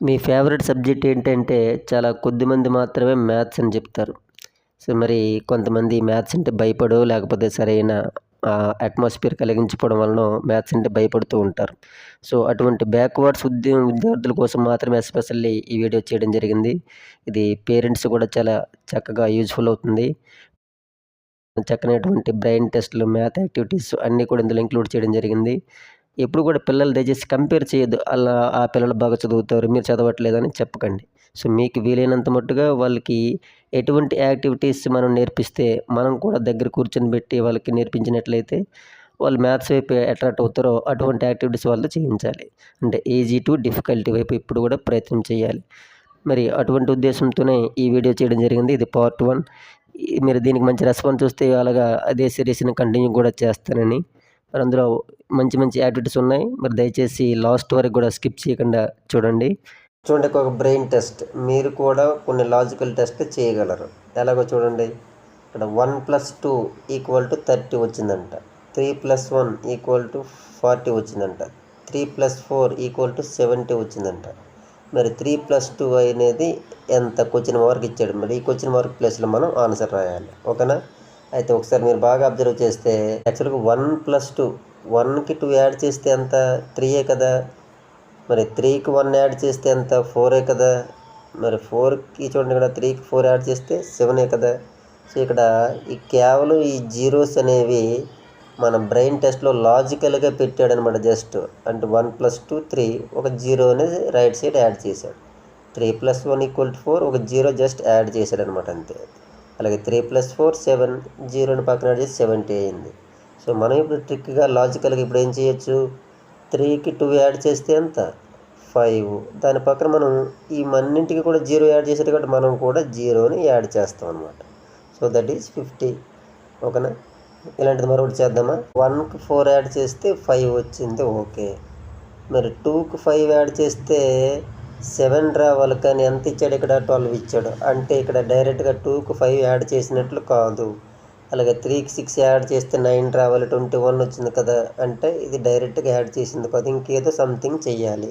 మీ favourite subject ఏంటంటే చాలా కొద్దిమంది మాత్రమే మ్యాథ్స్ అని చెప్తారు. సో, మరి కొంతమంది మ్యాథ్స్ అంటే భయపడో లేకపోతే సరైన అట్మాస్ఫియర్ కలిగించకపోవడం వలనో మ్యాథ్స్ అంటే భయపడుతూ ఉంటారు. సో, అటువంటి బ్యాక్వర్డ్స్ విద్యార్థుల కోసం మాత్రమే ఎస్పెషల్లీ ఈ వీడియో చేయడం జరిగింది. ఇది పేరెంట్స్ కూడా చాలా చక్కగా యూజ్‌ఫుల్ అవుతుంది. చక్కనైనటువంటి బ్రెయిన్ టెస్ట్‌లు, మ్యాథ్ యాక్టివిటీస్ అన్నీ కూడా ఇందులో ఇంక్లూడ్ చేయడం జరిగింది. ఎప్పుడు కూడా పిల్లలు దయచేసి కంపేర్ చేయొద్దు. అలా ఆ పిల్లలు బాగా చదువుతారు, మీరు చదవట్లేదని చెప్పకండి. సో, మీకు వీలైనంత మట్టుగా వాళ్ళకి ఎటువంటి యాక్టివిటీస్ మనం నేర్పిస్తే, మనం కూడా దగ్గర కూర్చొని పెట్టి వాళ్ళకి నేర్పించినట్లయితే, వాళ్ళు మ్యాథ్స్ వైపు అట్రాక్ట్ అవుతారో అటువంటి యాక్టివిటీస్ వాళ్ళతో చేయించాలి. అంటే ఈజీ టు డిఫికల్టీ వైపు ఎప్పుడు కూడా ప్రయత్నం చేయాలి. మరి అటువంటి ఉద్దేశంతోనే ఈ వీడియో చేయడం జరిగింది. ఇది పార్ట్ 1. మీరు దీనికి మంచి రెస్పాన్స్ చూస్తే అలాగా అదే సిరీస్‌ని కంటిన్యూ కూడా చేస్తానని. మరి అందులో మంచి మంచి యాక్టివిటీస్ ఉన్నాయి. మరి దయచేసి లాస్ట్ వరకు కూడా స్కిప్ చేయకుండా చూడండి. చూడండి, ఒక బ్రెయిన్ టెస్ట్. మీరు కూడా కొన్ని లాజికల్ టెస్ట్ చేయగలరు. ఎలాగో చూడండి. ఇక్కడ 1+2 = 30 వచ్చిందంట. 3+1 = 40 వచ్చిందంట. 3+4 = 70 వచ్చిందంట. మరి 3+2 అనేది ఎంత క్వశ్చన్ మార్క్ ఇచ్చాడు. మరి ఈ క్వశ్చన్ మార్క్ ప్లేస్లో మనం ఆన్సర్ రాయాలి. ఓకేనా? అయితే ఒకసారి మీరు బాగా అబ్జర్వ్ చేస్తే యాక్చువల్గా 1+2 1కి 2 యాడ్ చేస్తే ఎంత 3 కదా. మరి 3కి 1 యాడ్ చేస్తే ఎంత 4 కదా. మరి 4కి చూడండి, ఇక్కడ 3కి 4 యాడ్ చేస్తే 7 కదా. సో ఇక్కడ ఈ కేవలం ఈ జీరోస్ అనేవి మన బ్రెయిన్ టెస్ట్లో లాజికల్గా పెట్టాడనమాట. జస్ట్ అంటే 1+2 3 ఒక జీరో అనేది రైట్ సైడ్ యాడ్ చేశాడు. 3+1 = 4 ఒక జీరో జస్ట్ యాడ్ చేశాడు అనమాట, అంతే. అలాగే 3+4 7 జీరోని పక్కన యాడ్ చేసి 70 అయింది. సో మనం ఇప్పుడు ట్రిక్గా లాజికల్గా ఇప్పుడు ఏం చేయొచ్చు, 3కి 2 యాడ్ చేస్తే ఎంత 5. దాని పక్కన మనం ఈ మన్నింటికి కూడా జీరో యాడ్ చేసేది కాబట్టి మనం కూడా జీరోని యాడ్ చేస్తాం అనమాట. So that is 50. ఓకేనా? ఇలాంటిది మరొకటి చేద్దామా. 1కి 4 యాడ్ చేస్తే 5 వచ్చింది. ఓకే. మరి 2కి 5 యాడ్ చేస్తే 7 రావాలి, కానీ ఎంత ఇచ్చాడు ఇక్కడ 12 ఇచ్చాడు. అంటే ఇక్కడ డైరెక్ట్గా 2కి 5 యాడ్ చేసినట్లు కాదు. అలాగే 3కి 6 యాడ్ చేస్తే 9 రావాలి, 21 వచ్చింది కదా. అంటే ఇది డైరెక్ట్గా యాడ్ చేసింది కాదు, ఇంకేదో సంథింగ్ చెయ్యాలి.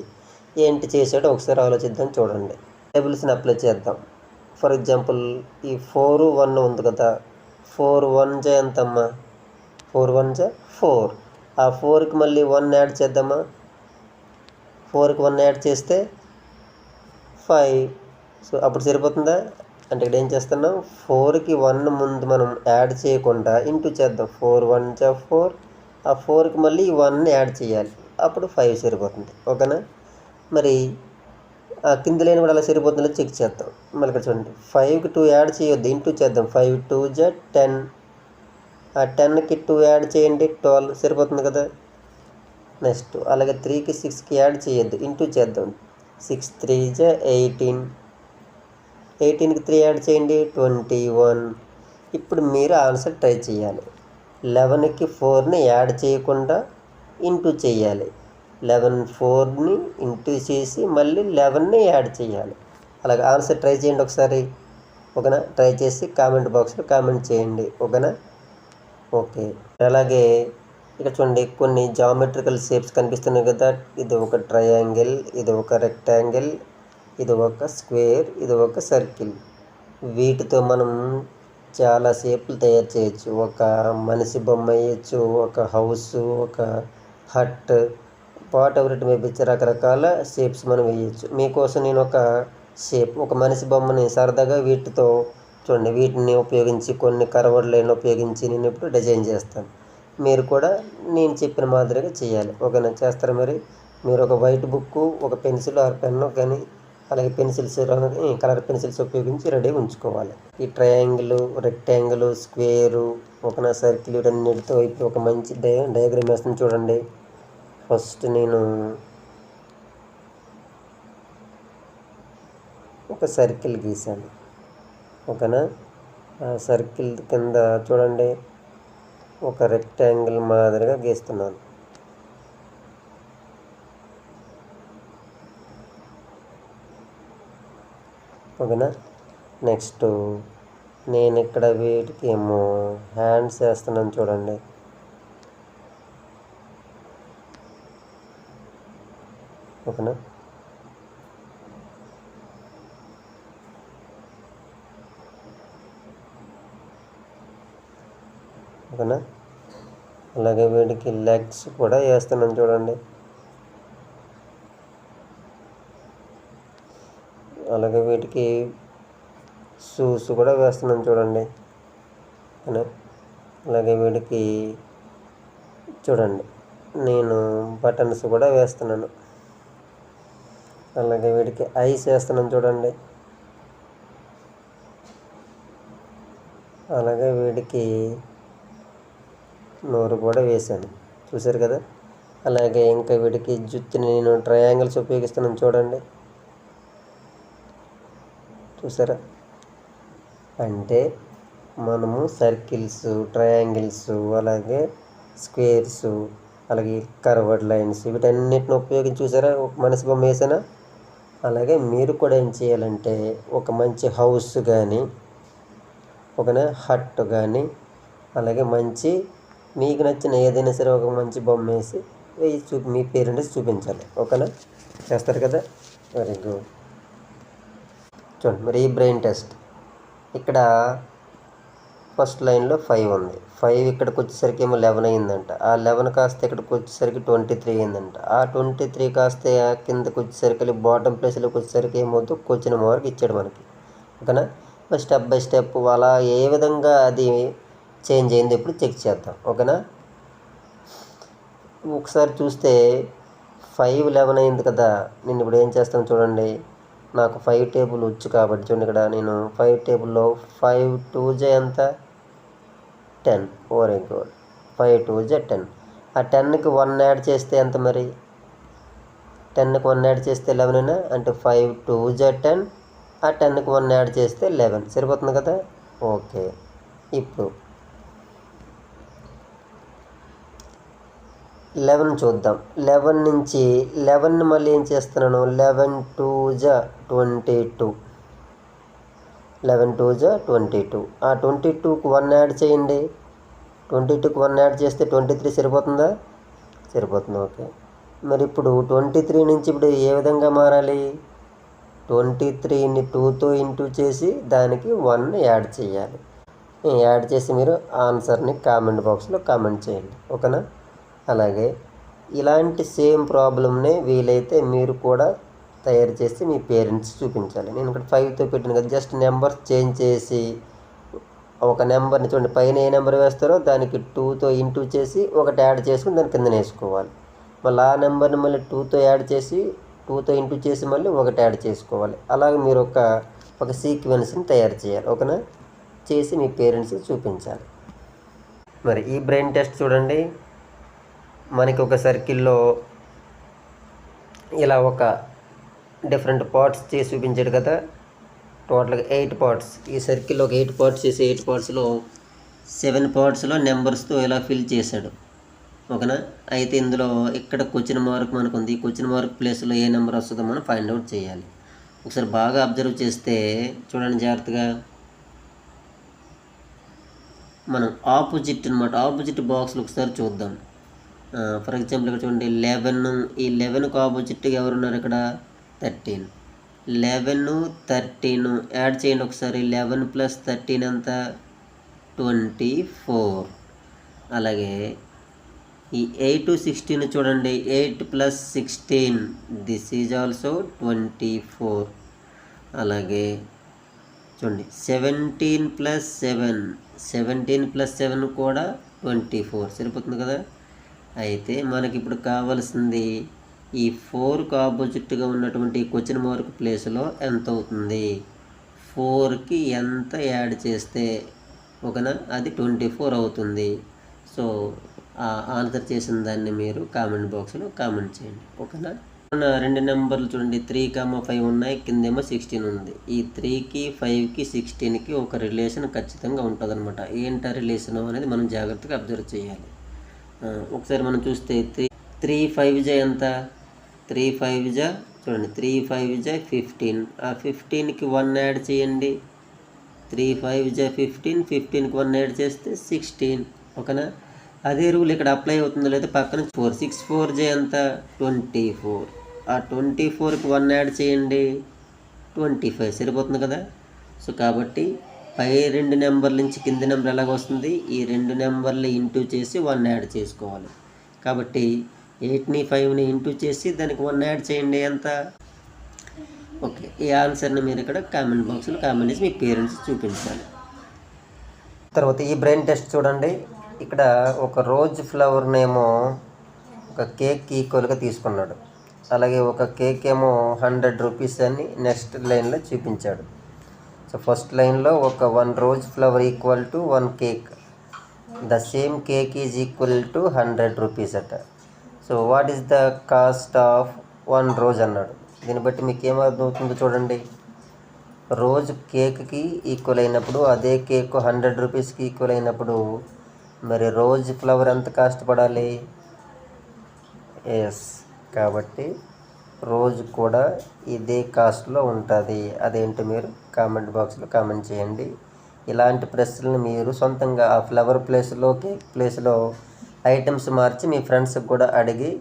ఏంటి చేశాడో ఒకసారి ఆలోచిద్దాం. చూడండి, టేబుల్స్ని అప్లై చేద్దాం. ఫర్ ఎగ్జాంపుల్ ఈ 4 1 ఉంది కదా. 4 1 ఎంతమ్మా, 4 1 4. ఆ 4కి మళ్ళీ 1 యాడ్ చేద్దామా. 4కి 1 యాడ్ చేస్తే 5. సో అప్పుడు సరిపోతుందా. అంటే ఇక్కడ ఏం చేస్తున్నాం, 4కి 1 ముందు మనం యాడ్ చేయకుండా ఇంటూ చేద్దాం. 4 1 4. ఆ 4కి మళ్ళీ 1 యాడ్ చేయాలి, అప్పుడు 5 సరిపోతుంది. ఓకేనా? మరి ఆ కింద లేని కూడా అలా సరిపోతుందో చెక్ చేద్దాం. మళ్ళీ ఇక్కడ చూడండి, 5కి 2 యాడ్ చేయొద్దు, ఇంటూ చేద్దాం. 5 2 10. ఆ 10కి 2 యాడ్ చేయండి, 12 సరిపోతుంది కదా. నెక్స్ట్ అలాగే 3కి 6కి యాడ్ చేయొద్దు, ఇంటూ చేద్దాం. 6 3 18. 18కి 3 యాడ్ చేయండి, 21. ఇప్పుడు మీరు ఆన్సర్ ట్రై చేయాలి. 11కి 4ని యాడ్ చేయకుండా ఇంటూ చేయాలి. 11 4ని ఇంటూ చేసి మళ్ళీ 11ని యాడ్ చేయాలి. అలాగే ఆన్సర్ ట్రై చేయండి ఒకసారి. ఓకేనా? ట్రై చేసి కామెంట్ బాక్స్లో కామెంట్ చేయండి. ఓకేనా? ఓకే. అలాగే ఇక్కడ చూడండి, కొన్ని జామెట్రికల్ షేప్స్ కనిపిస్తున్నాయి కదా. ఇది ఒక ట్రయాంగిల్, ఇది ఒక రెక్టాంగిల్, ఇది ఒక స్క్వేర్, ఇది ఒక సర్కిల్. వీటితో మనం చాలా షేపులు తయారు చేయొచ్చు. ఒక మనిషి బొమ్మ వేయచ్చు, ఒక హౌస్, ఒక hut, whatever it may be, రకరకాల షేప్స్ మనం వేయచ్చు. మీకోసం నేను ఒక షేప్, ఒక మనిషి బొమ్మని సరదాగా వీటితో చూడండి, వీటిని ఉపయోగించి కొన్ని కర్వ్డ్ లైన్ ఉపయోగించి నేను ఇప్పుడు డిజైన్ చేస్తాను. మీరు కూడా నేను చెప్పిన మాదిరిగా చేయాలి. ఓకేనా? చేస్తారా మరి? మీరు ఒక వైట్ బుక్, ఒక పెన్సిల్ ఆర్ పెన్ను కానీ, అలాగే పెన్సిల్స్, కలర్ పెన్సిల్స్ ఉపయోగించి రెడీ ఉంచుకోవాలి. ఈ ట్రయాంగిల్, రెక్టాంగిల్, స్క్వేరు, ఒక సర్కిల్, వీటన్నిటితో ఇప్పుడు ఒక మంచి డయాగ్రామ్ వేస్తాను. చూడండి, ఫస్ట్ నేను ఒక సర్కిల్ గీసాను. ఓకేనా? ఆ సర్కిల్ కింద చూడండి ఒక రెక్టాంగిల్ మాదిరిగా గీస్తున్నాను. ఓకేనా? నెక్స్ట్ నేను ఇక్కడ వీటికి ఏమో హ్యాండ్స్ వేస్తున్నాను. చూడండి, ఓకేనా? ఓకేనా. అలాగే వీటికి లెగ్స్ కూడా వేస్తున్నాను చూడండి. అలాగే వీటికి షూస్ కూడా వేస్తున్నాను చూడండి. అలాగే వీటికి చూడండి నేను బటన్స్ కూడా వేస్తున్నాను. అలాగే వీటికి ఐస్ వేస్తున్నాను చూడండి. అలాగే వీటికి నోరు కూడా వేసాను, చూసారు కదా. అలాగే ఇంకా వీటికి జుత్తుని నేను ట్రయాంగిల్స్ ఉపయోగిస్తున్నాను చూడండి, చూసారా. అంటే మనము సర్కిల్స్, ట్రయాంగిల్స్, అలాగే స్క్వేర్స్, అలాగే కర్వర్డ్ లైన్స్ వీటన్నిటిని ఉపయోగించి చూసారా ఒక మనిషి బొమ్మ వేసానా. అలాగే మీరు కూడా ఏం చేయాలంటే ఒక మంచి హౌస్ కానీ, ఒక హట్ కానీ, అలాగే మంచి మీకు నచ్చిన ఏదైనా సరే ఒక మంచి బొమ్మ వేసి మీ పేరెంట్స్ చూపించాలి. ఓకేనా, చేస్తారు కదా. Very good. చూడండి మరి ఈ బ్రెయిన్ టెస్ట్ ఇక్కడ ఫస్ట్ లైన్లో 5 ఉంది. 5 ఇక్కడికి వచ్చేసరికి ఏమో 11 అయిందంట. ఆ 11 కాస్త ఇక్కడికి వచ్చేసరికి 23 అయిందంట. ఆ 23 కాస్త కిందకి వచ్చేసరికి బాటమ్ ప్లేస్లోకి వచ్చేసరికి ఏమవుతుంది, క్వశ్చన్ మార్క్ ఇచ్చాడు మనకి. ఓకేనా, స్టెప్ బై స్టెప్ అలా ఏ విధంగా అది చేంజ్ అయింది ఇప్పుడు చెక్ చేద్దాం. ఓకేనా, ఒకసారి చూస్తే 5 11 అయింది కదా. నేను ఇప్పుడు ఏం చేస్తాను చూడండి, నాకు 5 టేబుల్ వచ్చు కాబట్టి చూడండి ఇక్కడ నేను 5 టేబుల్లో 5 2 ఎంత 10. Very good. 5 2 10. ఆ 10కి 1 యాడ్ చేస్తే ఎంత మరి, 10కి 1 యాడ్ చేస్తే 11 అంటే 5 2 10. ఆ 10కి 1 యాడ్ చేస్తే 11 సరిపోతుంది కదా. ఓకే, ఇప్పుడు 11 చూద్దాం. 11 నుంచి 11ని మళ్ళీ ఏం చేస్తున్నాను, 11 2 22. 11 2 22. ఆ 22కి 1 యాడ్ చేయండి. 22కి 1 యాడ్ చేస్తే 23 సరిపోతుందా, సరిపోతుంది. ఓకే, మరి ఇప్పుడు 23 నుంచి ఇప్పుడు ఏ విధంగా మారాలి, 23ని 2తో ఇంటూ చేసి దానికి 1 యాడ్ చేయాలి. యాడ్ చేసి మీరు ఆన్సర్ని కామెంట్ బాక్స్లో కామెంట్ చేయండి. ఓకేనా. అలాగే ఇలాంటి సేమ్ ప్రాబ్లమ్ని వీలైతే మీరు కూడా తయారు చేసి మీ పేరెంట్స్ చూపించాలి. నేను ఇక్కడ 5తో పెట్టిన కదా, జస్ట్ నెంబర్ చేంజ్ చేసి ఒక నెంబర్ని చూడండి, పైన ఏ నెంబర్ వేస్తారో దానికి 2తో ఇంటూ చేసి ఒకటి యాడ్ చేసుకుని దాని కింద వేసుకోవాలి. మళ్ళీ ఆ నెంబర్ని మళ్ళీ 2తో యాడ్ చేసి 2తో ఇంటూ చేసి మళ్ళీ ఒకటి యాడ్ చేసుకోవాలి. అలాగే మీరు ఒక సీక్వెన్స్ని తయారు చేయాలి. ఓకేనా, చేసి మీ పేరెంట్స్కి చూపించాలి. మరి ఈ బ్రెయిన్ టెస్ట్ చూడండి, మనకి ఒక సర్కిల్లో ఇలా ఒక డిఫరెంట్ పార్ట్స్ చేసి చూపించాడు కదా. టోటల్గా 8 పార్ట్స్. ఈ సర్కిల్లో ఒక 8 పార్ట్స్ చేసి 8 పార్ట్స్లో 7 పార్ట్స్లో నెంబర్స్తో ఇలా ఫిల్ చేశాడు. ఓకేనా. అయితే ఇందులో ఇక్కడ క్వశ్చన్ మార్క్ మనకు ఉంది. ఈ క్వశ్చన్ మార్క్ ప్లేస్లో ఏ నెంబర్ వస్తుందో మనం ఫైండ్ అవుట్ చేయాలి. ఒకసారి బాగా అబ్జర్వ్ చేస్తే చూడండి జాగ్రత్తగా, మనం ఆపోజిట్ అనమాట, ఆపోజిట్ బాక్స్లో ఒకసారి చూద్దాం. ఫర్ ఎగ్జాంపుల్ ఇక్కడ చూడండి 11. ఈ 11కు ఆపోజిట్గా ఎవరున్నారు ఇక్కడ 13. 11 13 యాడ్ చేయండి ఒకసారి. 11 + 13 ఎంత 24. అలాగే ఈ 8 16 చూడండి, 8 + 16 దిస్ ఈజ్ ఆల్సో 24. అలాగే చూడండి 17 + 7 17 + 7 కూడా 24 సరిపోతుంది కదా. అయితే మనకి ఇప్పుడు కావాల్సింది ఈ 4కు ఆపోజిట్గా ఉన్నటువంటి క్వశ్చన్ మార్క్ ప్లేస్లో ఎంత అవుతుంది, 4కి ఎంత యాడ్ చేస్తే ఓకేనా అది 24 అవుతుంది. సో ఆన్సర్ చేసిన దాన్ని మీరు కామెంట్ బాక్స్లో కామెంట్ చేయండి. ఓకేనా. 2 నెంబర్లు చూడండి 3, 5 ఉన్నాయి, కిందేమో 16 ఉంది. ఈ 3కి 5కి 16కి ఒక రిలేషన్ ఖచ్చితంగా ఉంటుంది అనమాట. ఏంటా రిలేషన్ అనేది మనం జాగ్రత్తగా అబ్జర్వ్ చేయాలి. ఒకసారి మనం చూస్తే 3 5 ఎంత 3 5 చూడండి 3 5 15. ఆ 15కి 1 యాడ్ చేయండి. 3 5 15, 15కి 1 యాడ్ చేస్తే 16. ఓకేనా. అదే రూల్ ఇక్కడ అప్లై అవుతుందో లేదా పక్కన 4 6 4 ఎంత 24. ఆ 24కి 1 యాడ్ చేయండి 25 సరిపోతుంది కదా. సో కాబట్టి పై 2 నెంబర్ల నుంచి కింది నెంబర్ ఎలాగ వస్తుంది, ఈ 2 నెంబర్లు ఇంటూ చేసి 1 యాడ్ చేసుకోవాలి. కాబట్టి 8ని 5ని ఇంటూ చేసి దానికి 1 యాడ్ చేయండి. ఎంత? ఓకే, ఈ ఆన్సర్ని మీరు ఇక్కడ కామెంట్ బాక్స్లో కామెంట్ చేసి మీ పేరెంట్స్ చూపించాలి. తర్వాత ఈ బ్రెయిన్ టెస్ట్ చూడండి. ఇక్కడ ఒక రోజ్ ఫ్లవర్నేమో ఒక కేక్ ఈక్వల్గా తీసుకున్నాడు. అలాగే ఒక కేక్ ఏమో 100 రూపీస్ అని నెక్స్ట్ లైన్లో చూపించాడు. సో ఫస్ట్ లైన్లో ఒక 1 rose flower equal to 1 cake, the same cake is equal to 100 rupees అట. So what is the cost of 1 rose అన్నాడు. దీన్ని బట్టి మీకు ఏమర్థమవుతుందో చూడండి. రోజ్ కేక్కి ఈక్వల్ అయినప్పుడు, అదే కేక్ 100 రూపీస్కి ఈక్వల్ అయినప్పుడు మరి రోజ్ ఫ్లవర్ ఎంత కాస్ట్ పడాలి? ఎస్, కాబట్టి రోజ్ కూడా ఇదే కాస్ట్లో ఉంటుంది. అదేంటి మీరు కామెంట్ బాక్స్లో కామెంట్ చేయండి. ఇలాంటి ప్రశ్నలు మీరు సొంతంగా ఆ ఫ్లవర్ ప్లేస్లో, కేక్ ప్లేస్లో ఐటమ్స్ మార్చి మీ ఫ్రెండ్స్కి కూడా అడిగి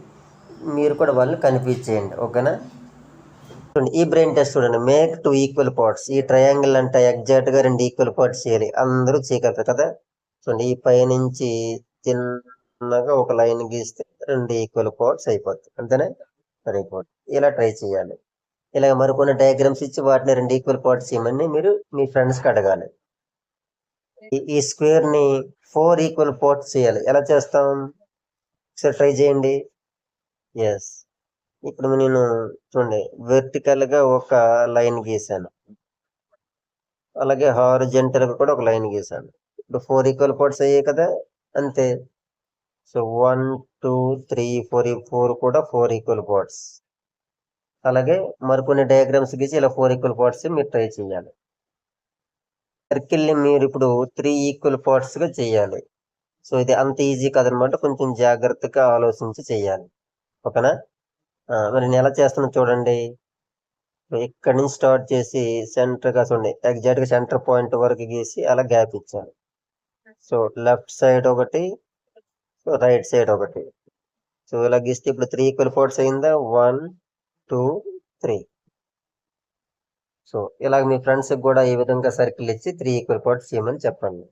మీరు కూడా వాళ్ళని కన్ఫ్యూజ్ చేయండి. ఓకేనా? చూడండి, ఈ బ్రెయిన్ టెస్ట్ చూడండి. Make 2 equal parts. ఈ ట్రయాంగిల్ అంటే ఎగ్జాక్ట్గా 2 ఈక్వల్ పార్ట్స్ చేయాలి. అందరూ చేయగలరు కదా. చూడండి, ఈ పైనుంచి చిన్నగా ఒక లైన్ గీస్తే 2 ఈక్వల్ పార్ట్స్ అయిపోతాయి. అంతేనా? సరిపోతుంది. ఇలా ట్రై చేయాలి. ఇలాగ మరికొన్ని డయాగ్రామ్స్ ఇచ్చి వాటిని 2 ఈక్వల్ పార్ట్స్ చేయమని మీరు మీ ఫ్రెండ్స్కి అడగాలి. ఈ స్క్వేర్ని 4 ఈక్వల్ పార్ట్స్ చేయాలి. ఎలా చేస్తాం? ఒకసారి ట్రై చేయండి. ఎస్, ఇప్పుడు నేను చూడండి వెర్టికల్గా ఒక లైన్ గీసాను, అలాగే హారిజెంటల్గా కూడా ఒక లైన్ గీసాను. ఇప్పుడు 4 ఈక్వల్ పార్ట్స్ అయ్యాయి కదా. అంతే. సో 1 2 3 4, 4 కూడా 4 ఈక్వల్ పార్ట్స్. అలాగే మరికొన్ని డయాగ్రామ్స్ గీసి ఇలా 4 ఈక్వల్ పార్ట్స్ మీరు ట్రై చేయాలి. సర్కిల్ని మీరు ఇప్పుడు 3 ఈక్వల్ పార్ట్స్గా చేయాలి. సో ఇది అంత ఈజీ కాదనమాట, కొంచెం జాగ్రత్తగా ఆలోచించి చేయాలి. ఓకేనా? మరి నేను ఎలా చేస్తున్నా చూడండి. ఇక్కడి నుంచి స్టార్ట్ చేసి సెంటర్గా చూడండి, ఎగ్జాక్ట్గా సెంటర్ పాయింట్ వరకు గీసి అలా గ్యాప్ ఇచ్చాను. సో లెఫ్ట్ సైడ్ ఒకటి, రైట్ సైడ్ ఒకటి. సో ఇలా గీస్తే ఇప్పుడు 3 ఈక్వల్ పార్ట్స్ అయిందా? 1 2 3. సో ఇలాగ మీ ఫ్రెండ్స్కి కూడా ఈ విధంగా సర్కిల్ ఇచ్చి 3 ఈక్వల్ పార్ట్స్ చేయమని చెప్పండి.